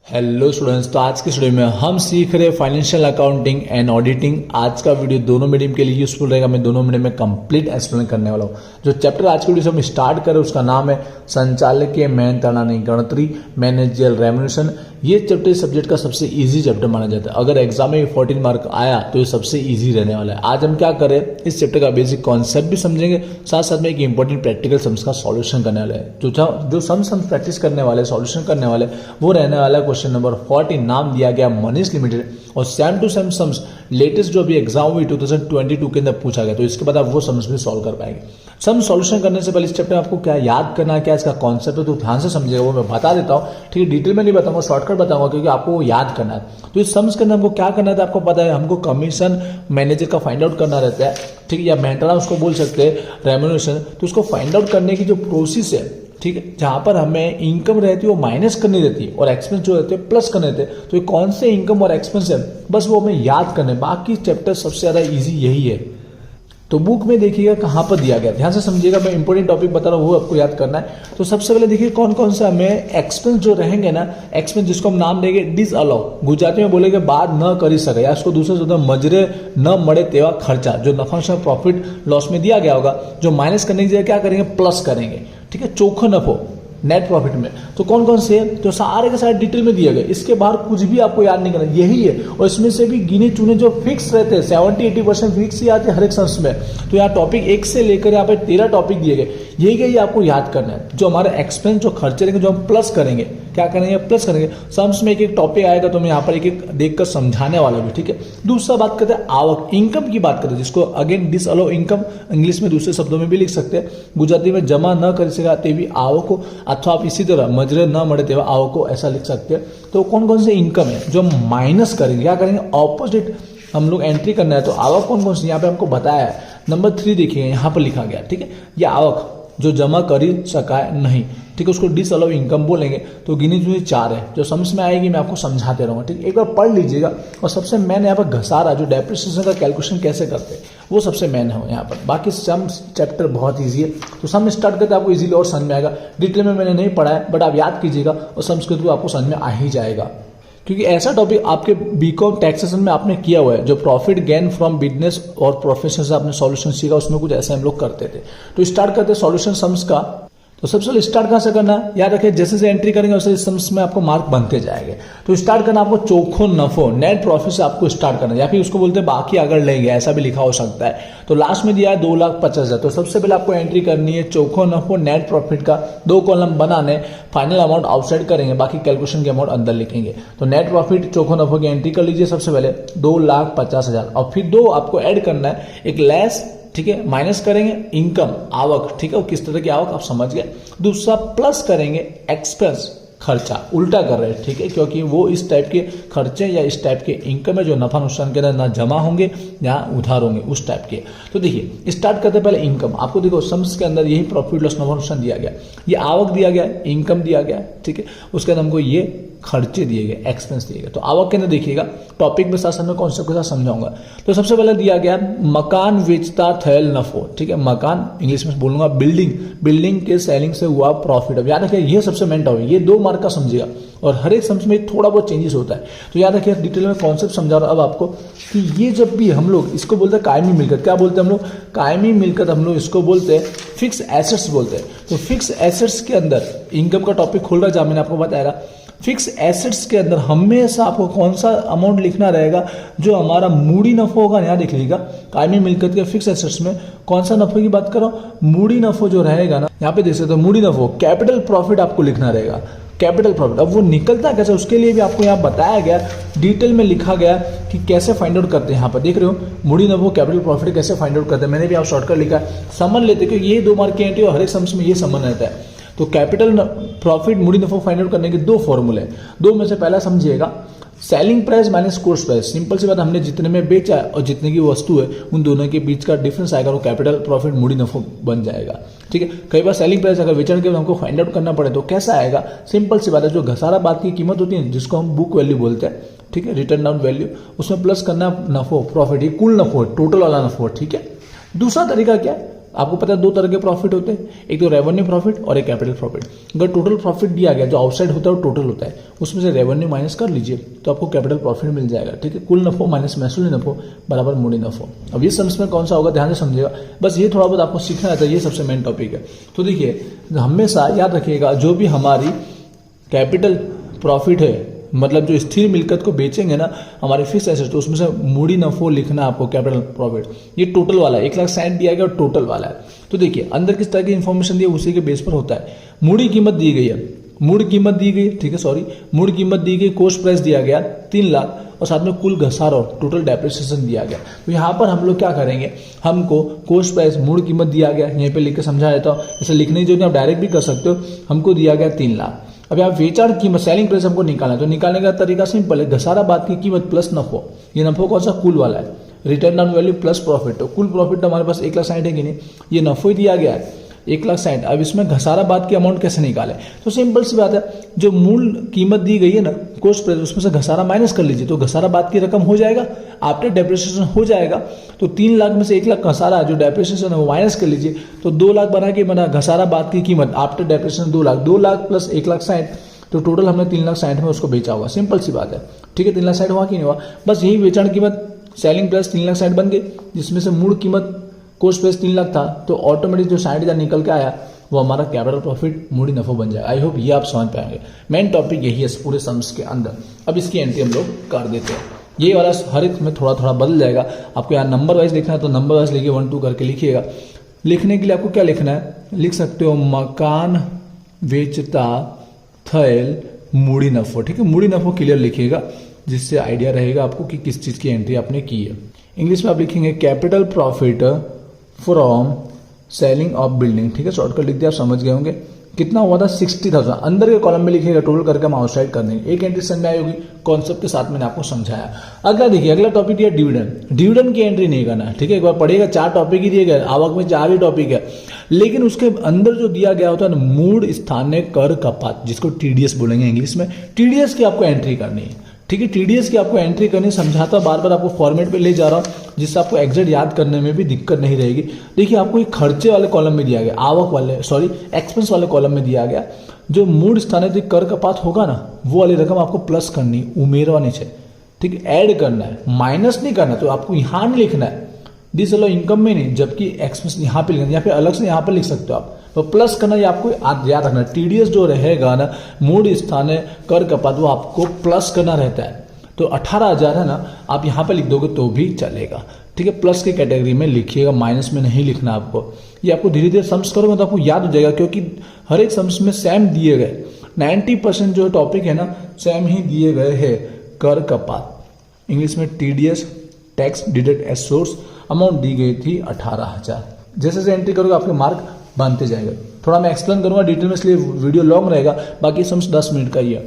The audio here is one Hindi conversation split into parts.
हेलो स्टूडेंट्स, तो आज के स्टूडियो में हम सीख रहे फाइनेंशियल अकाउंटिंग एंड ऑडिटिंग। आज का वीडियो दोनों मीडियम के लिए यूजफुल रहेगा। मैं दोनों मीडियम में कंप्लीट एक्सप्लेन करने वाला हूँ। जो चैप्टर आज के वीडियो से हम स्टार्ट करें उसका नाम है संचालकीय मेहनताना गणतरी, मैनेजियल रेम्युनरेशन। ये चैप्टर सब्जेक्ट का सबसे इजी चैप्टर माना जाता है। अगर एग्जाम में 14 मार्क आया तो ये सबसे इजी रहने वाला है। आज हम क्या करें, इस चैप्टर का बेसिक कॉन्सेप्ट भी समझेंगे, साथ साथ में एक इंपॉर्टेंट प्रैक्टिकल सम्स का सॉल्यूशन करने वाला है। जो सम्स प्रैक्टिस करने वाले, सॉल्यूशन करने वाले, वो रहने वाला है क्वेश्चन नंबर 14। नाम दिया गया मनीष लिमिटेड और same to same sums latest जो भी एग्जाम हुई 2022 के अंदर पूछा गया, तो इसके बाद आप वो सम्स भी सॉल्व कर पाएंगे। सम सॉल्यूशन करने से पहले इस चैप्टर में आपको क्या याद करना है, क्या इसका कॉन्सेप्ट है, तो ध्यान से समझिएगा। वो मैं बता देता हूँ, ठीक है। डिटेल में नहीं बताऊंगा, शॉर्टकट बताऊंगा, क्योंकि आपको वो याद करना है। तो इस सम्स के अंदर हमको क्या करना है, आपको पता है, हमको कमीशन मैनेजर का फाइंड आउट करना रहता है, ठीक है, या मेंटेना उसको बोल सकते हैं, रेम्युनरेशन। तो उसको फाइंड आउट करने की जो प्रोसेस है, ठीक है, जहां पर हमें इनकम रहती है वो माइनस करनी रहती है और एक्सपेंस जो रहते हैं प्लस करने रहते हैं। तो ये कौन से इनकम और एक्सपेंस है, बस वो हमें याद करने। बाकी चैप्टर सबसे ज्यादा इजी यही है। तो बुक में देखिएगा कहां पर दिया गया, ध्यान से समझिएगा। मैं इंपॉर्टेंट टॉपिक बता रहा हूं, वो आपको याद करना है। तो सबसे पहले देखिए कौन कौन से हमें एक्सपेंस जो रहेंगे ना, एक्सपेंस जिसको हम नाम देंगे डिसअलाउ, गुजराती में बोलेंगे बाद न कर सके, या इसको दूसरे शब्द में मजरे न मरे तेवा खर्चा, जो नफा प्रॉफिट लॉस में दिया गया होगा, जो माइनस करने की जगह क्या करेंगे, प्लस करेंगे, ठीक है, चोखो नफो नेट प्रॉफिट में। तो कौन कौन से हैं, तो सारे के सारे डिटेल में दिए गए। इसके बाहर कुछ भी आपको याद नहीं करना, यही है। और इसमें से भी गिने चुने जो फिक्स रहते हैं 70-80% फिक्स ही आते हैं हर एक सम्स में। तो यहाँ टॉपिक 1 से लेकर यहाँ पे 13 टॉपिक दिए गए, यही आपको याद करना है। जो हमारे एक्सपेंस जो खर्चे रहेंगे, जो हम प्लस करेंगे, क्या करेंगे, प्लस करेंगे। सम्स में एक एक टॉपिक आएगा, तो मैं यहाँ पर एक एक देखकर समझाने वाला भी, ठीक है। दूसरा बात करते हैं आवक, इनकम की बात करते हैं, जिसको अगेन डिसअलाउ इनकम इंग्लिश में दूसरे शब्दों में भी लिख सकते हैं, गुजराती में जमा न कर सका तेवी आवक को, अथवा आप इसी तरह मजरे न मरे तेवा आवक को ऐसा लिख सकते हैं। तो कौन कौन से इनकम है जो हम माइनस करेंगे, क्या करेंगे, ऑपोजिट हम लोग एंट्री करना है। तो आवक कौन कौन सी यहाँ पे हमको बताया है। नंबर 3 देखिए, यहाँ पर लिखा गया, ठीक है, यह आवक जो जमा कर ही सका नहीं, ठीक है, उसको डिसअलाउ इनकम बोलेंगे। तो गिनी चुनी 4 है, जो समझ में आएगी मैं आपको समझाते रहूंगा, ठीक है। एक बार पढ़ लीजिएगा। और सबसे मेन यहाँ पर घसारा, जो डेप्रिसिएशन का कैलकुलेशन कैसे करते हैं, वो सबसे मेन है यहाँ पर। बाकी सम चैप्टर बहुत ईजी है। तो सम स्टार्ट करते आपको इजीली और समझ में आएगा। डिटेल में मैंने नहीं पढ़ा है, बट आप याद कीजिएगा और सम्स के थ्रू आपको समझ में आ ही जाएगा, क्योंकि ऐसा टॉपिक आपके बीकॉम टैक्सेशन में आपने किया हुआ है। जो प्रॉफिट गेन फ्रॉम बिजनेस और प्रोफेशन से आपने सॉल्यूशन सीखा, उसमें कुछ ऐसे हम लोग करते थे। तो स्टार्ट करते हैं सॉल्यूशन सम्स का। तो सबसे पहले स्टार्ट कहां से करना है, याद रखिए, जैसे जैसे एंट्री करेंगे वैसे सम्स में आपको मार्क बनते जाएंगे। तो स्टार्ट करना आपको चोखो नफो नेट प्रॉफिट से आपको स्टार्ट करना है, या फिर उसको बोलते हैं बाकी अगर लेंगे, ऐसा भी लिखा हो सकता है। तो लास्ट में दिया है 2,50,000। तो सबसे पहले आपको एंट्री करनी है चोखो नफो नेट प्रॉफिट का, 2 कॉलम बनाने, फाइनल अमाउंट आउटसाइड करेंगे, बाकी कैलकुलेशन के अमाउंट अंदर लिखेंगे। तो नेट प्रॉफिट चोखो नफो की एंट्री कर लीजिए सबसे पहले 2,50,000, और फिर 2 आपको ऐड करना है, एक लेस, ठीक है, माइनस करेंगे इनकम आवक, ठीक है, वो किस तरह की आवक आप समझ गए। दूसरा प्लस करेंगे एक्सपेंस खर्चा, उल्टा कर रहे हैं, ठीक है, क्योंकि वो इस टाइप के खर्चे या इस टाइप के इनकम है जो नफा नुकसान के अंदर ना जमा होंगे या उधार होंगे, उस टाइप के। तो देखिए स्टार्ट करते पहले इनकम। आपको देखो सम्स के अंदर यही प्रॉफिट लॉस नफा नुकसान दिया गया, ये आवक दिया गया, इनकम दिया गया, ठीक है, उसके अंदर हमको ये खर्चे दिए गए, एक्सपेंस दिए गए। तो आवक के अंदर देखिएगा, टॉपिक में साथ में कॉन्सेप्ट के साथ समझाऊंगा। तो सबसे पहले दिया गया मकान बेचता थैल नफो, ठीक है, मकान इंग्लिश में बोलूंगा बिल्डिंग के सेलिंग से हुआ प्रॉफिट। अब याद रखिए ये सबसे मेन टॉपिक, ये 2 मार्क का समझिएगा, और हर एक सम्स में थोड़ा बहुत चेंजेस होता है। तो याद रखिए डिटेल में कॉन्सेप्ट समझा रहा हूं अब आपको, कि ये जब भी हम लोग इसको बोलते हैं कायमी मिलकत, क्या बोलते हैं हम लोग, कायमी मिलकत, हम लोग इसको बोलते हैं फिक्स एसेट्स बोलते हैं। तो फिक्स एसेट्स के अंदर इनकम का टॉपिक खोल रहा, जहां मैंने आपको बताया फिक्स एसेट्स के अंदर हमेशा आपको कौन सा अमाउंट लिखना रहेगा, जो हमारा मूडी नफो होगा। यहाँ देख लीजिएगा, कायमी मिलकत के फिक्स एसेट्स में कौन सा नफे की बात कर रहा हूं, मूडी नफो जो रहेगा ना, यहाँ पे देख सकते हो मूडी नफो, कैपिटल प्रॉफिट आपको लिखना रहेगा, कैपिटल प्रॉफिट। अब वो निकलता कैसे, उसके लिए भी आपको यहाँ बताया गया, डिटेल में लिखा गया कि कैसे फाइंड आउट करते हैं। यहाँ पर देख रहे हो मूडी नफो कैपिटल प्रॉफिट कैसे फाइंड आउट करते हैं, मैंने भी आप शॉर्टकट लिखा है, समझ लेते, क्योंकि ये 2 मार्क की एंट्री और हर एक सम्स में ये समझ रहता है। तो कैपिटल प्रॉफिट मूडी नफा फाइंड आउट करने के 2 फॉर्मूले हैं। 2 में से पहला समझिएगा, selling price minus cost price. Simple सी बात, हमने जितने में बेचा है और जितने की वस्तु है उन दोनों के बीच का डिफरेंस आएगा, वो कैपिटल प्रॉफिट मूडी नफा बन जाएगा, ठीक है। कई बार सेलिंग प्राइस अगर वेचन के हमको फाइंड आउट करना पड़े तो कैसा आएगा, सिंपल सी बात है, जो घसारा बात की कीमत होती है जिसको हम बुक वैल्यू बोलते हैं, ठीक है, रिटर्न डाउन वैल्यू, उसमें प्लस करना नफो प्रॉफिट, ये कुल नफो टोटल वाला नफो, ठीक है। दूसरा तरीका क्या है, आपको पता है दो तरह के प्रॉफिट होते हैं, एक तो रेवेन्यू प्रॉफिट और एक कैपिटल प्रॉफिट। अगर टोटल प्रॉफिट दिया गया जो आउटसाइड होता है वो टोटल होता है, उसमें से रेवेन्यू माइनस कर लीजिए तो आपको कैपिटल प्रॉफिट मिल जाएगा। ठीक है, कुल नफो माइनस महसूली नफो बराबर मूडी नफो। अब ये सम्स में कौन सा होगा ध्यान से समझिएगा, बस ये थोड़ा बहुत आपको सीखना रहता है, ये सबसे मेन टॉपिक है। तो देखिए हमेशा याद रखिएगा जो भी हमारी कैपिटल प्रॉफिट है, मतलब जो स्थिर मिलकत को बेचेंगे ना हमारे फिक्स एसेट, तो उसमें से मूडी नफो लिखना आपको कैपिटल प्रॉफिट। ये टोटल वाला है, 1,60,000 दिया गया और टोटल वाला है। तो देखिए अंदर किस तरह की इंफॉर्मेशन दी है उसी के बेस पर होता है। मूडी कीमत दी गई है, मूड कीमत दी गई, ठीक है सॉरी, मूड कीमत दी गई, कोस्ट प्राइस दिया गया 3 लाख और साथ में कुल घसारा और टोटल डेप्रिसिएशन दिया गया। तो यहाँ पर हम लोग क्या करेंगे, हमको कोस्ट प्राइस मूड कीमत दिया गया, यहीं पे लिख के समझा देता हूँ, इसे लिखने की जरूरत नहीं, आप डायरेक्ट भी कर सकते हो। हमको दिया गया 3 लाख। अब यहाँ वेचाण कीमत सेलिंग प्राइस हमको निकालना है, तो निकालने का तरीका सिंपल है, घसारा बाद की कीमत प्लस नफो। ये नफो कौन सा, कुल वाला है, return on value plus profit. तो कुल प्रॉफिट हमारे पास 1,60,000 है कि नहीं, ये नफो ही दिया गया है 1,60,000। अब इसमें घसारा बाद की अमाउंट कैसे निकाले, तो सिंपल सी बात है, जो मूल कीमत दी गई है ना कोस्ट प्राइस, उसमें से घसारा माइनस कर लीजिए तो घसारा बाद की रकम हो जाएगा, आफ्टर डेप्रिसिएशन हो जाएगा। तो 3 लाख में से 1 लाख घसारा जो डेप्रिसिएशन है वो माइनस कर लीजिए, तो 2 लाख बना के बना घसारा बाद की कीमत after depreciation 2 lakh, 2 lakh plus 1,60,000, तो टोटल हमने 3,60,000 में उसको बेचा होगा। सिंपल सी बात है, ठीक है, 3,60,000 हुआ कि नहीं हुआ, बस यही वेचाण कीमत सेलिंग प्राइस 3,60,000 बन गई, जिसमें से मूल कीमत कोस्ट प्राइस 3 लाख था, तो ऑटोमेटिक जो 60,000 निकल के आया वो हमारा कैपिटल प्रॉफिट मूडी नफो बन जाएगा। आई होप ये आप समझ पाएंगे, मेन टॉपिक यही है पूरे सम्स के अंदर। अब इसकी एंट्री हम लोग कर देते हैं, ये वाला हर एक में थोड़ा थोड़ा बदल जाएगा। आपको यहाँ नंबर वाइज लिखना है तो नंबर वाइज लिखिए, 1 2 करके लिखिएगा। लिखने के लिए आपको क्या लिखना है, लिख सकते हो मकान वेचता थैल मूडी नफो, ठीक है, मूडी नफो क्लियर लिखिएगा, जिससे आइडिया रहेगा आपको कि किस चीज की एंट्री आपने की है। इंग्लिश में आप लिखेंगे capital profit from selling of building, ठीक है, शॉर्टकट लिख दिया, आप समझ गए होंगे। कितना हुआ था 60,000, अंदर के कॉलम में लिखिएगा, टोटल करके हम आउटसाइड कर देंगे। एक एंट्री समझ में आई होगी, कॉन्सेप्ट के साथ मैंने आपको समझाया। अगला देखिए, अगला टॉपिक दिया डिविडेंड। डिविडेंड की एंट्री नहीं करना है, ठीक है, एक बार पढ़िएगा, 4 टॉपिक ही दिए गए, आवक में 4 ही टॉपिक है, लेकिन उसके अंदर जो दिया गया होता है ना मूड स्थानीय कर कपात, जिसको टीडीएस बोलेंगे इंग्लिश में, टीडीएस की आपको एंट्री करनी है, ठीक है, टीडीएस की आपको एंट्री करनी, समझाता बार बार आपको फॉर्मेट पे ले जा रहा हूं, जिससे आपको एग्जैक्ट याद करने में भी दिक्कत नहीं रहेगी। देखिए आपको एक खर्चे वाले कॉलम में दिया गया, आवक वाले सॉरी एक्सपेंस वाले कॉलम में दिया गया, जो मूड स्थानीय कर कपात होगा ना वो वाली रकम आपको प्लस करनी, उमेरवा नीचे, ठीक है, ऐड करना है, माइनस नहीं करना। तो आपको यहाँ नहीं लिखना है दिस अलो इनकम में नहीं, जबकि एक्सपेंस यहाँ पे लिखना, या फिर अलग से यहाँ पर लिख सकते हो आप, तो प्लस करना ये आपको याद रखना। टीडीएस जो रहेगा ना मूड स्थानीय कर कपात, वो आपको प्लस करना रहता है। तो 18,000 है ना, आप यहाँ पे लिख दोगे तो भी चलेगा, ठीक है, प्लस की कैटेगरी में लिखिएगा, माइनस में नहीं लिखना आपको। ये आपको धीरे धीरे सम्स करोगे तो आपको याद हो जाएगा, क्योंकि हर एक सम्स में सेम दिए गए 90% जो टॉपिक है ना सेम ही दिए गए हैं। कर कपात इंग्लिश में TDS tax deduct at source, amount दी गई थी 18,000। जैसे जैसे एंट्री करोगे आपके मार्क बनते जाएंगे। थोड़ा मैं एक्सप्लेन करूंगा डिटेल में, इसलिए वीडियो लॉन्ग रहेगा, बाकी सम्स 10 मिनट का ही है।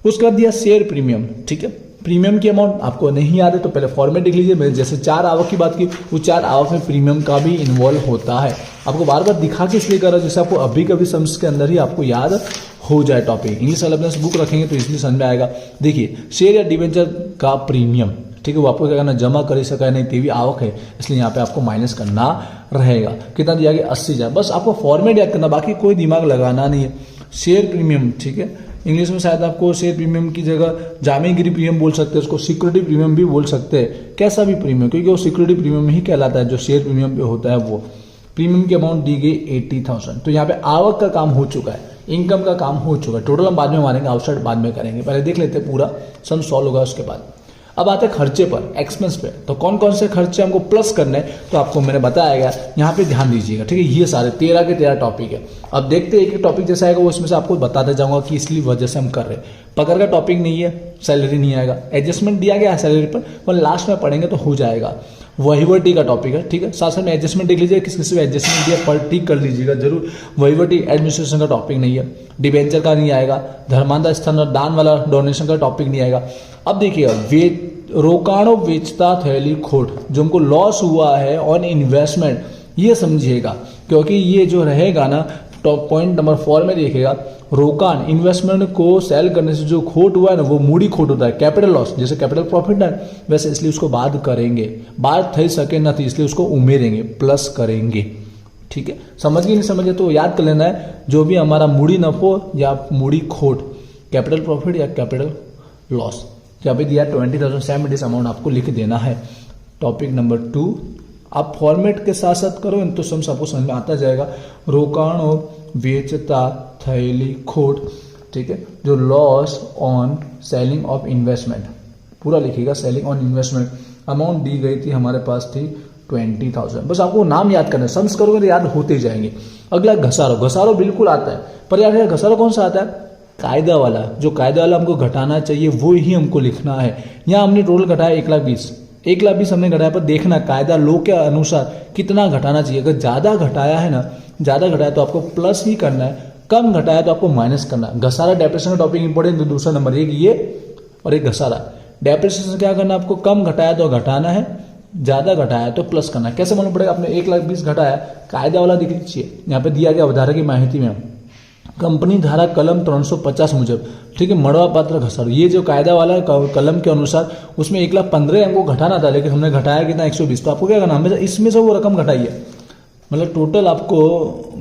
उसके बाद दिया शेयर प्रीमियम, ठीक है, प्रीमियम की अमाउंट आपको नहीं याद है तो पहले फॉर्मेट लिख लीजिए। मैंने जैसे 4 आवक की बात की, वो 4 आवक में प्रीमियम का भी इन्वॉल्व होता है। आपको बार बार दिखा के इसलिए कर रहा हूं जैसे आपको अभी कभी सम्स के अंदर ही आपको याद हो जाए टॉपिक। इंग्लिश अवेलेबल बुक रखेंगे तो इसलिए समझ में आएगा। देखिए शेयर या डिवेंचर का प्रीमियम, ठीक है, वो आपको क्या करना, जमा कर ही सका नहीं, तेवी आवक है, इसलिए यहाँ पे आपको माइनस करना रहेगा। कितना दिया गया 80,000, बस आपको फॉर्मेट याद करना, बाकी कोई दिमाग लगाना नहीं है। शेयर प्रीमियम, ठीक है, इंग्लिश में शायद आपको शेयर प्रीमियम की जगह जामीनगिरी प्रीमियम बोल सकते हैं, उसको सिक्योरिटी प्रीमियम भी बोल सकते हैं, कैसा भी प्रीमियम, क्योंकि वो सिक्योरिटी प्रीमियम ही कहलाता है जो शेयर प्रीमियम पे होता है। वो प्रीमियम की अमाउंट दी गई 80,000। तो यहाँ पे आवक का काम हो चुका है, इनकम का काम हो चुका है, टोटल हम बाद में मारेंगे, आउटसाइड बाद में करेंगे, पहले देख लेते हैं पूरा सम सॉल्व होगा उसके बाद। अब आते हैं खर्चे पर, एक्सपेंस पे। तो कौन कौन से खर्चे हमको प्लस करने हैं तो आपको मैंने बताया गया, यहाँ पे ध्यान दीजिएगा, ठीक है, ये सारे 13 के 13 टॉपिक है। अब देखते हैं एक एक टॉपिक जैसा आएगा वो उसमें से आपको बताते जाऊंगा कि इसलिए वजह से हम कर रहे हैं। पकड़ का टॉपिक नहीं है, सैलरी नहीं आएगा, एडजस्टमेंट दिया गया है सैलरी पर लास्ट में पढ़ेंगे तो हो जाएगा। वहीवटी का टॉपिक है, ठीक है, साथ साथ में एडजस्टमेंट देख लीजिए, किस किस एडजस्टमेंट दिया पर टिक कर लीजिएगा जरूर। वहीवटी एडमिनिस्ट्रेशन का टॉपिक नहीं है, डिबेंचर का नहीं आएगा, धर्मांधा स्थान और दान वाला डोनेशन का टॉपिक नहीं आएगा। अब देखिएगा रोकाणो बेचता थैली खोट, जो हमको लॉस हुआ है ऑन इन्वेस्टमेंट, ये समझिएगा, क्योंकि ये जो रहेगा ना टॉप पॉइंट नंबर 4 में देखिएगा, रोकान इन्वेस्टमेंट को सेल करने से जो खोट हुआ है ना वो मूडी खोट होता है, कैपिटल लॉस, जैसे कैपिटल प्रॉफिट है वैसे, इसलिए उसको बाद करेंगे, बाद थई सके ना थी इसलिए उसको उमेरेंगे, प्लस करेंगे, ठीक है, समझ गए नहीं समझे तो याद कर लेना है, जो भी हमारा मूडी नफो या मूडी खोट, कैपिटल प्रॉफिट या कैपिटल लॉस, यहाँ पे दिया 20,000 सेम दिस अमाउंट आपको लिख देना है। टॉपिक नंबर 2, आप फॉर्मेट के साथ साथ करो तो सबको समझ में आता जाएगा। रोकाणो वेचता थैली खोट, ठीक है, जो loss on selling of investment पूरा लिखिएगा, सेलिंग ऑन इन्वेस्टमेंट अमाउंट दी गई थी हमारे पास थी 20,000। बस आपको नाम याद करना है, सम्स करोगे तो याद होते जाएंगे। अगला घसारो, घसारो बिल्कुल आता है, पर यार घसारो कौन सा आता है? कायदा वाला, जो कायदा वाला हमको घटाना चाहिए वो ही हमको लिखना है। यहाँ हमने टोटल घटाया 1,20,000 हमने घटाया, पर देखना कायदा लो के अनुसार कितना घटाना चाहिए। अगर ज्यादा घटाया है ना, ज्यादा घटाया तो आपको प्लस ही करना है, कम घटाया तो आपको माइनस करना है। घसारा डेप्रेशन का टॉपिक इंपॉर्टेंट, तो दूसरा नंबर ये और एक घसारा। डेप्रेशन क्या करना है आपको? कम घटाया तो घटाना है, ज्यादा घटाया तो प्लस करना है। कैसे मालूम पड़ेगा? आपने 1,20,000 घटाया, कायदा वाला देख लीजिए, यहाँ पे दिया गया अवधारक की माहिती में कंपनी धारा कलम 350 मुजब, ठीक है, मड़वा पात्र घसारो, ये जो कायदा वाला कलम के अनुसार उसमें 1,15,000 हमको घटाना था, लेकिन हमने घटाया कितना? 120। तो आपको क्या करना है? इसमें से वो रकम घटाइए, मतलब टोटल आपको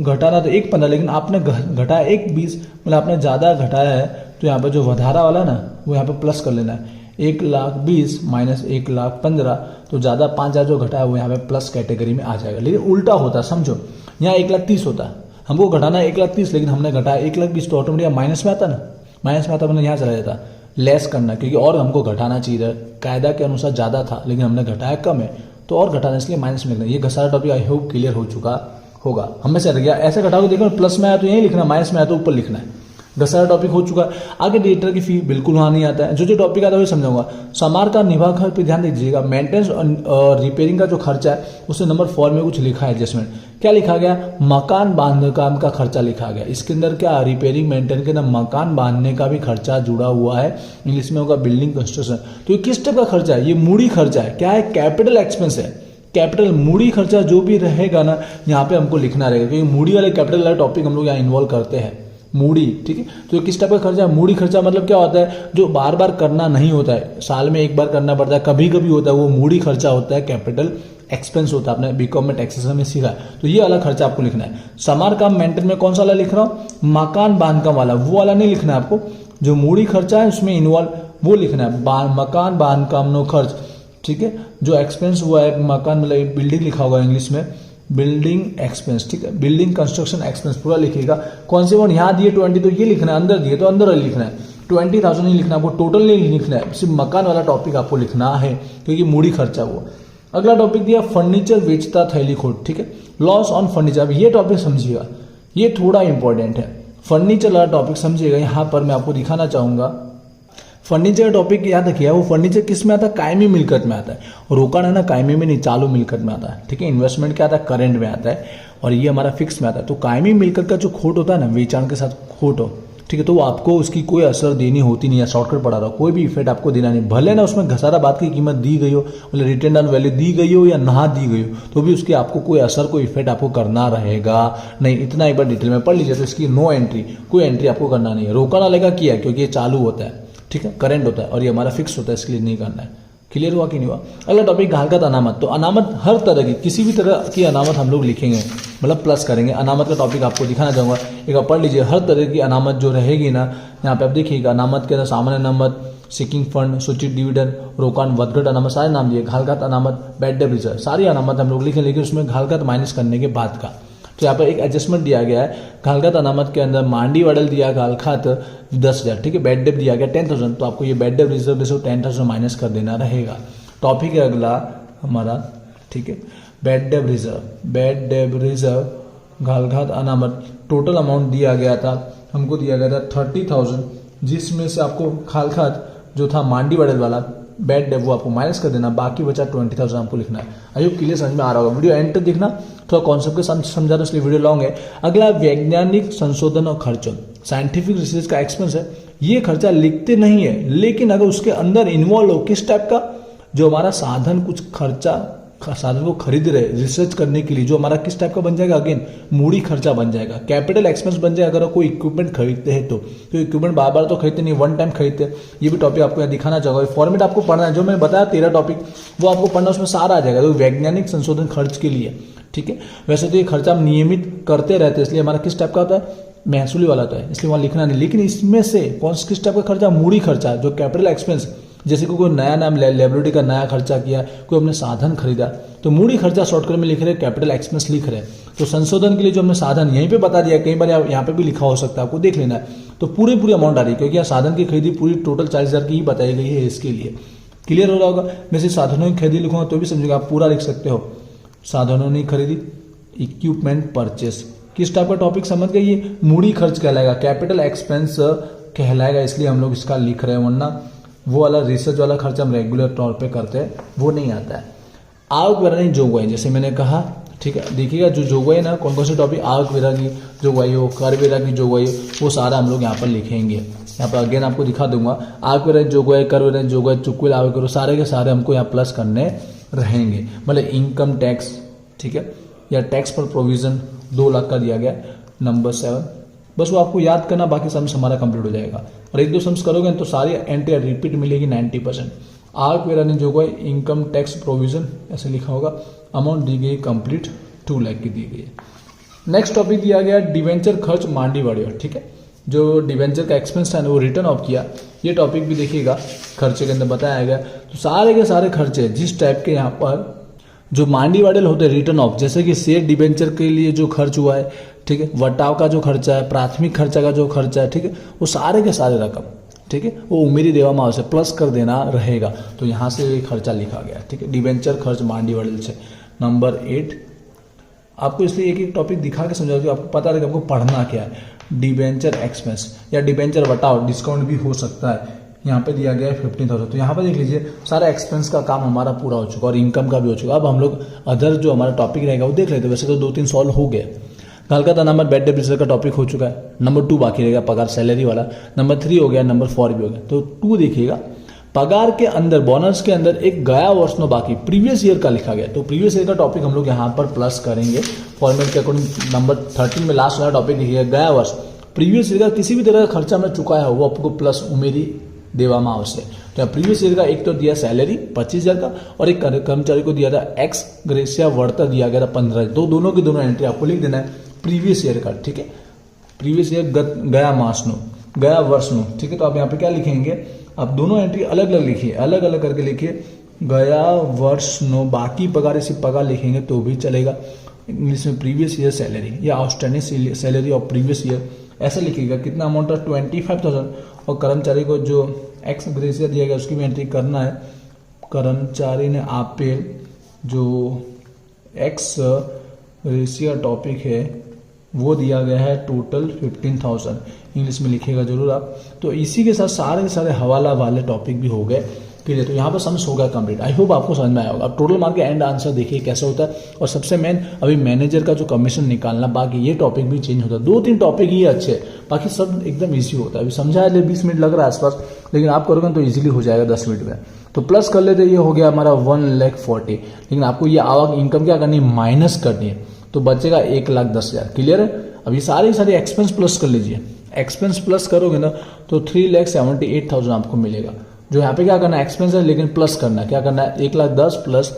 घटाना था 1,15,000, लेकिन आपने घटाया 1,20,000, मतलब आपने ज्यादा घटाया है, तो यहाँ पे जो वधारा वाला ना वो यहाँ पे प्लस कर लेना है। 1,20,000 माइनस 1,15,000, तो ज्यादा 5,000 जो घटाया वो यहाँ पे प्लस कैटेगरी में आ जाएगा। लेकिन उल्टा होता, समझो, यहाँ 1,30,000 होता, हमको घटाना है 1,30,000, लेकिन हमने घटाया 1,20,000, तो ऑटोमेटिक माइनस में आता ना, माइनस में आता, मतलब यहाँ चला जाता, लेस करना, क्योंकि और हमको घटाना चाहिए, कायदा के अनुसार ज्यादा था लेकिन हमने घटाया कम है, तो और घटाना, इसलिए माइनस में लिखना। ये घसारा टॉपिक आई होप क्लियर हो चुका होगा। हमें से गया ऐसे घटाओ, देखो प्लस में आया तो यही लिखना, माइनस में आया तो ऊपर लिखना है। घसारा टॉपिक हो चुका। आगे डिरेक्टर की फी बिल्कुल वहां नहीं आता है, जो टॉपिक आता है वही समझाऊंगा। समार का निवाह खर्च पे ध्यान दीजिएगा, मेंटेनेंस और रिपेयरिंग का जो खर्चा है उससे नंबर 4 में कुछ लिखा है एडजस्टमेंट। क्या लिखा गया? मकान बांधने काम का खर्चा लिखा गया। इसके अंदर क्या रिपेयरिंग मेंटेन के अंदर मकान बांधने का भी खर्चा जुड़ा हुआ है, इंग्लिश में होगा बिल्डिंग कंस्ट्रक्शन। तो ये किस टाइप का खर्चा है? ये मूडी खर्चा है। क्या है? कैपिटल एक्सपेंस है। कैपिटल मूडी खर्चा जो भी रहेगा ना, यहाँ पे हमको लिखना रहेगा, क्योंकि मूडी वाले कैपिटल वाले टॉपिक हम लोग यहाँ इन्वॉल्व करते हैं। मूडी, ठीक है, तो किस टाइप का खर्चा है? मूडी खर्चा मतलब क्या होता है? जो बार बार करना नहीं होता है, साल में एक बार करना पड़ता है, कभी कभी होता है, वो मूडी खर्चा होता है, कैपिटल एक्सपेंस होता है। आपने बीकॉम में टैक्सेशन में सीखा है, तो ये वाला खर्चा आपको लिखना है। समार काम मेंटेन में कौन सा वाला लिख रहा हूँ? मकान बांधकाम वाला, वो वाला नहीं लिखना है आपको। जो मूडी खर्चा है उसमें इन्वॉल्व वो लिखना है, मकान बांधकाम नो खर्च, ठीक है। जो एक्सपेंस हुआ है मकान, मतलब बिल्डिंग लिखा होगा इंग्लिश में बिल्डिंग एक्सपेंस, ठीक है, बिल्डिंग कंस्ट्रक्शन एक्सपेंस पूरा लिखिएगा। कौन से वन यहाँ दिए 20, तो ये लिखना है, अंदर दिए तो अंदर लिखना है। 20,000 नहीं लिखना, आपको टोटल नहीं लिखना है, सिर्फ मकान वाला टॉपिक आपको लिखना है, क्योंकि मूडी खर्चा हुआ। अगला टॉपिक दिया फर्नीचर बेचता थैली खोट, ठीक है, लॉस ऑन फर्नीचर। अब ये टॉपिक समझिएगा, ये थोड़ा इंपॉर्टेंट है, फर्नीचर वाला टॉपिक समझिएगा। यहाँ पर मैं आपको दिखाना चाहूंगा फर्नीचर का टॉपिक याद रखिए, वो फर्नीचर किस में आता है? कायमी मिलकत में आता है। रोकड़ है ना, कायमी में नहीं, चालू मिलकत में आता है, ठीक है। इन्वेस्टमेंट क्या आता है? करंट में आता है, और ये हमारा फिक्स में आता है। तो कायमी मिलकत का जो खोट होता है ना, वेचाण के साथ खोट हो, ठीक है, तो वो आपको उसकी कोई असर देनी होती नहीं है, शॉर्टकट पड़ा रहा, कोई भी इफेक्ट आपको देना नहीं। भले ना उसमें घसारा बात की कीमत दी गई हो, मतलब रिटर्न डाउन वैल्यू दी गई हो या ना दी गई हो, तो भी उसकी आपको कोई असर, कोई इफेक्ट आपको करना रहेगा नहीं। इतना एक बार डिटेल में पढ़ लीजिए, तो इसकी नो एंट्री, कोई एंट्री आपको करना नहीं है। रोका ना लेगा किया, क्योंकि ये चालू होता है, ठीक है, करंट होता है, और ये हमारा फिक्स होता है, इसके लिए नहीं करना है। क्लियर हुआ कि नहीं हुआ? अगला टॉपिक घालगत अनामत। तो अनामत हर तरह की, किसी भी तरह की अनामत हम लोग लिखेंगे, मतलब प्लस करेंगे। अनामत का टॉपिक आपको दिखाना चाहूंगा, एक बार पढ़ लीजिए। हर तरह की अनामत जो रहेगी ना, यहाँ पे आप देखिएगा, अनामत के अंदर सामान्य अनामत, सिकिंग फंड, सूचित डिविडेंड, रोकान, वदघट अनामत, सारे नाम दिए। घालगत अनामत, बैड डेट रिजर्व, सारी अनामत हम लोग लिखें, लेकिन उसमें घालगत माइनस करने के बाद का। तो यहाँ पर एक एडजस्टमेंट दिया गया है। घालगत अनामत के अंदर मांडी वडल दिया, घालखात 10,000, ठीक है, बैड डेट दिया गया 10,000, तो आपको ये बैड डेट रिजर्व 10,000 माइनस कर देना रहेगा। टॉपिक है अगला हमारा, ठीक है, bad debt reserve. Bad debt reserve घालघात अनामत, टोटल अमाउंट दिया गया था, हमको दिया गया था 30,000, जिसमें से आपको घालघात जो था मांडी वडल वाला बैड डेट वो आपको माइनस कर देना, बाकी बचा 20,000 आपको लिखना है। आई क्लियर समझ में आ रहा होगा। वीडियो एंड तक देखना, थोड़ा कॉन्सेप्ट के साथ समझा रहा, इसलिए वीडियो लॉन्ग है। अगला वैज्ञानिक संशोधन और खर्च, साइंटिफिक रिसर्च का एक्सपेंस है। ये खर्चा लिखते नहीं है, लेकिन अगर उसके अंदर इन्वॉल्व हो, किस टाइप का? जो हमारा साधन कुछ खर्चा, साधन को खरीद रहे रिसर्च करने के लिए, जो हमारा किस टाइप का बन जाएगा? अगेन मूडी खर्चा बन जाएगा, कैपिटल एक्सपेंस बन जाएगा। अगर कोई इक्विपमेंट खरीदते हैं तो इक्विपमेंट बार बार तो खरीदते नहीं, वन टाइम खरीदते हैं। ये भी टॉपिक आपको यहाँ दिखाना चाहूंगा। फॉर्मेट आपको पढ़ना है, जो मैंने बताया 13 टॉपिक, वो आपको पढ़ना, उसमें सारा आ जाएगा। तो वैज्ञानिक संशोधन खर्च के लिए, ठीक है। वैसे तो ये खर्चा हम नियमित करते रहते हैं, इसलिए हमारा किस टाइप का होता है, महसूली वाला होता है, इसलिए वहां लिखना नहीं। लेकिन इसमें से कौन सा किस टाइप का खर्चा, मूड़ी खर्चा, जो कैपिटल एक्सपेंस, जैसे कि कोई नया नाम लेबिलिटी का नया खर्चा किया, कोई हमने साधन खरीदा, तो मूड़ी खर्चा शॉर्टकट में लिख रहे हैं, कैपिटल एक्सपेंस लिख रहे हैं। तो संशोधन के लिए जो हमने साधन यहीं पे बता दिया, कई बार यहाँ पे भी लिखा हो सकता है, आपको देख लेना है। तो पूरी अमाउंट आ रही है, क्योंकि यहाँ साधन की खरीदी पूरी टोटल 40,000 की ही बताई गई है इसके लिए। क्लियर हो रहा होगा। मैं सिर्फ साधनों की खरीदी लिखूंगा तो भी समझेगा, आप पूरा लिख सकते हो। साधनों की खरीदी, इक्विपमेंट परचेस, किस टाइप का टॉपिक समझ गए, ये मूड़ी खर्च कहलाएगा, कैपिटल एक्सपेंस कहलाएगा, इसलिए हम लोग इसका लिख रहे हैं। वरना वो वाला रिसर्च वाला खर्चा हम रेगुलर तौर पे करते हैं, वो नहीं आता है। आवक विवरणी जोगवाई, जैसे मैंने कहा, ठीक है, देखिएगा जो जोगवाई ना, कौन कौन से टॉपिक, आवक विवरण की जोगवाई हो, कर विवरण की जोगवाई हो, वो सारा हम लोग यहाँ पर लिखेंगे। यहाँ पर अगेन आपको दिखा दूंगा, आवक विवरण जोगवाई, कर विवरण जोगवाई, चुकवेल आवक करो, सारे के सारे हमको यहाँ प्लस करने रहेंगे। मतलब इनकम टैक्स, ठीक है, या टैक्स पर प्रोविजन 2 लाख का दिया गया, नंबर 7, बस वो आपको याद करना, बाकी सम्स हमारा कंप्लीट हो जाएगा। और 1-2 सम्स करोगे तो सारी एंट्री रिपीट मिलेगी 90%। आवक विवरण जोगवाई, इनकम टैक्स प्रोविजन, ऐसे लिखा होगा। अमाउंट दी गई कंप्लीट 2 लाख की दी गई है। नेक्स्ट टॉपिक दिया गया डिवेंचर खर्च मांडी वाड़ियों, ठीक है, जो डिवेंचर का एक्सपेंस था वो रिटर्न ऑफ किया, ये टॉपिक भी देखिएगा, खर्चे के अंदर बताया गया। तो सारे के सारे खर्चे जिस टाइप के यहाँ पर जो मांडी वाडेल होते हैं रिटर्न ऑफ, जैसे कि शेयर डिवेंचर के लिए जो खर्च हुआ है, ठीक है, वटाव का जो खर्चा है, प्राथमिक खर्चा का जो खर्चा है, ठीक है, वो सारे के सारे रकम, ठीक है, वो उमेरी देवामाव से प्लस कर देना रहेगा। तो यहाँ से ये खर्चा लिखा गया, ठीक है, डिवेंचर खर्च मांडी वाडेल से। नंबर 8, आपको इसलिए एक टॉपिक दिखा के समझा कि आपको पता रहेगा आपको पढ़ना क्या है। डिवेंचर एक्सपेंस या डिवेंचर वटाव, डिस्काउंट भी हो सकता है, यहाँ पे दिया गया है 15,000। तो यहाँ पर देख लीजिए सारा एक्सपेंस का काम हमारा पूरा हो चुका और इनकम का भी हो चुका। अब हम लोग अदर जो हमारा टॉपिक रहेगा वो देख लेते हैं। वैसे तो 2-3 सॉल्व हो गए। कलकत्ता नंबर बेड डेप्रिसिएशन का टॉपिक हो चुका है। नंबर 2 बाकी रहेगा, पगार सैलरी वाला। नंबर 3 हो गया, नंबर 4 भी हो गया। तो 2 देखिएगा, पगार के अंदर, बोनस के अंदर एक गया वर्ष में बाकी प्रीवियस ईयर का लिखा गया। तो प्रीवियस ईयर का टॉपिक हम लोग यहाँ पर प्लस करेंगे फॉर्मेट के अकॉर्डिंग। नंबर 13 में लास्ट वाला टॉपिक देखिएगा, गया वर्ष प्रीवियस ईयर का किसी भी तरह का खर्चा हमने चुकाया हो वो आपको प्लस उमेरी देवामाव से। तो प्रीवियस ईयर का एक तो दिया सैलरी 25,000 का और एक कर्मचारी को दिया था एक्स ग्रेसिया वर्ता दिया गया था 15,000। तो दोनों की दोनों एंट्री आपको लिख देना है प्रीवियस ईयर का, ठीक है, प्रीवियस ईयर गया मास नो, गया वर्ष नो, ठीक है। तो आप यहाँ पे क्या लिखेंगे, आप दोनों एंट्री अलग अलग लिखिए, अलग अलग करके लिखिए, गया वर्ष नो, बाकी पगार इसी पगार लिखेंगे तो भी चलेगा। इंग्लिश में प्रीवियस ईयर सैलरी या outstanding salary of previous year ऐसा लिखिएगा। कितना अमाउंट है 25,000 और कर्मचारी को जो एक्स ग्रेसिया दिया गया उसकी भी एंट्री करना है। कर्मचारी ने आपे जो एक्स ग्रेसिया टॉपिक है वो दिया गया है टोटल 15,000, इंग्लिश में लिखिएगा जरूर आप। तो इसी के साथ सारे के सारे हवाला वाले टॉपिक भी हो गए क्लियर। तो यहाँ पर सम्स हो गया कंप्लीट। आई होप आपको समझ में आया होगा। अब टोटल मार्क के एंड आंसर देखिए कैसे होता है। और सबसे मेन अभी मैनेजर का जो कमीशन निकालना, बाकी ये टॉपिक भी चेंज होता है। 2-3 टॉपिक ही अच्छे, बाकी सब एकदम ईजी होता है। अभी समझा है 20 मिनट लग रहा है आसपास, लेकिन आप करोगे तो ईजिली हो जाएगा 10 मिनट में। तो प्लस कर लेते, ये हो गया हमारा 1,40,000। लेकिन आपको ये आवक इनकम क्या करनी है, माइनस करनी है, तो बचेगा 1,10,000। क्लियर है। अभी सारे एक्सपेंस प्लस कर लीजिए। एक्सपेंस प्लस करोगे ना तो 3,78,000 आपको मिलेगा। जो यहाँ पे क्या करना है, एक्सपेंस है लेकिन प्लस करना है। क्या करना है, 1,10,000 प्लस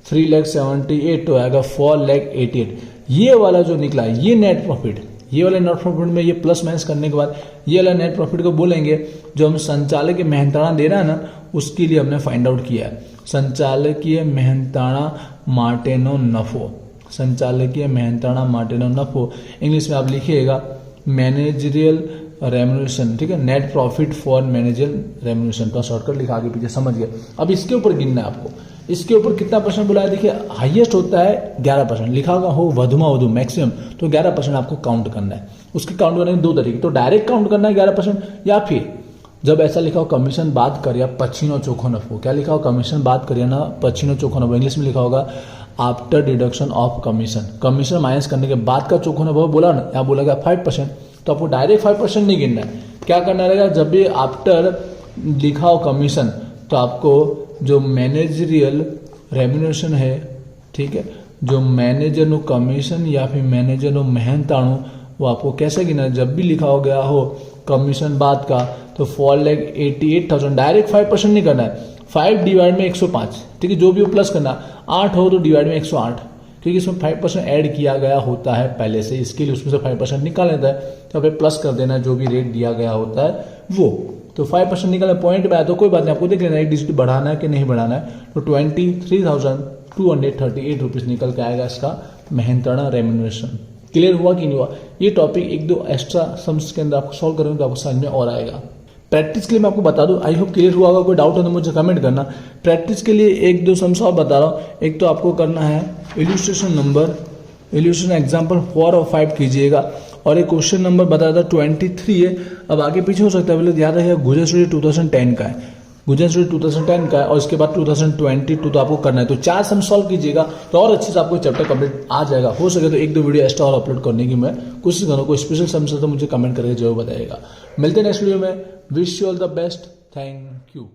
3,78,000 तो आएगा 4,88,000। ये वाला जो निकला ये नेट प्रॉफिट, ये वाला नेट प्रॉफिट में ये प्लस माइनस करने के बाद ये वाला नेट प्रॉफिट को बोलेंगे जो हम संचालकीय मेहनताना दे रहा है ना, उसके लिए हमने फाइंड आउट किया है। संचालकीय मेहनताना माटेनो नफो, संचालकीय मेहनताना माटेनो नफो, इंग्लिश में आप लिखिएगा मैनेजरियल रेम्यूनरेशन, ठीक है, net profit for manager remuneration का शॉर्टकट लिखा, आगे पीछे समझ गए। अब इसके ऊपर गिनना है आपको। इसके ऊपर कितना परसेंट बोला है, देखिए हाईएस्ट होता है 11%, लिखा होगा हो वधुमा वधु मैक्सिमम, तो 11% आपको काउंट करना है। उसके काउंट करने के 2 तरीके, तो डायरेक्ट काउंट करना है 11%, या फिर जब ऐसा लिखा हो कमीशन बात करिए पछीनो चोखो नफो, क्या लिखा हो, कमीशन बात करिए ना पछीनो चोखो नफो, इंग्लिश में लिखा होगा after deduction of commission, commission minus करने के बाद का चोखो नफो बोला ना, यहाँ बोला गया 5%। तो आपको डायरेक्ट 5% नहीं गिनना है, क्या करना रहेगा, जब भी आफ्टर लिखा हो कमीशन तो आपको जो मैनेजरियल रेम्यूनरेशन है, ठीक है, जो मैनेजर नो कमीशन या फिर मैनेजर नो मेहनताणु, वो आपको कैसे गिनना है, जब भी लिखा हो गया हो कमीशन बाद का तो 4,88,000, डायरेक्ट 5% नहीं करना है, 5 डिवाइड में 105, ठीक है, जो भी वो प्लस करना 8 हो तो डिवाइड में 108, क्योंकि इसमें 5% ऐड किया गया होता है पहले से, इसके लिए उसमें से 5% निकाल लेता है, तो फिर प्लस कर देना जो भी रेट दिया गया होता है वो। तो 5% निकालना पॉइंट पे आया तो कोई बात नहीं, आपको देख लेना एक डिजिट बढ़ाना है कि नहीं बढ़ाना है। तो 23,238 रुपीज़ निकल के आएगा इसका मेहनताना रेम्यूनरेशन। क्लियर हुआ कि नहीं हुआ? ये टॉपिक एक दो एक्स्ट्रा सम्स के अंदर आपको सॉल्व करेंगे तो आपको समझ में और आएगा। प्रैक्टिस के लिए मैं आपको बता दूं, आई होप क्लियर हुआ होगा। कोई डाउट हो तो मुझे कमेंट करना। प्रैक्टिस के लिए एक दो सम्स और बता रहा हूँ। एक तो आपको करना है इल्यूस्ट्रेशन नंबर, इल्यूस्ट्रेशन एग्जाम्पल 4 और 5 कीजिएगा, और एक क्वेश्चन नंबर बताया था 23 है। अब आगे पीछे हो सकता है, पहले याद रखिएगा गुजरात स्टडी 2010 का है, गुजरात स्टडी 2010 का है, और इसके बाद 2022 तो आपको करना है। तो 4 सम सॉल्व कीजिएगा तो और अच्छे से आपको चैप्टर कंप्लीट आ जाएगा। हो सके तो एक दो वीडियो एक्स्ट्रा और अपलोड करने की मैं कोशिश करूँगा। कोई स्पेशल सम्स है तो मुझे कमेंट करके जरूर बताइएगा। मिलते हैं नेक्स्ट वीडियो में। Wish you all the best. Thank you.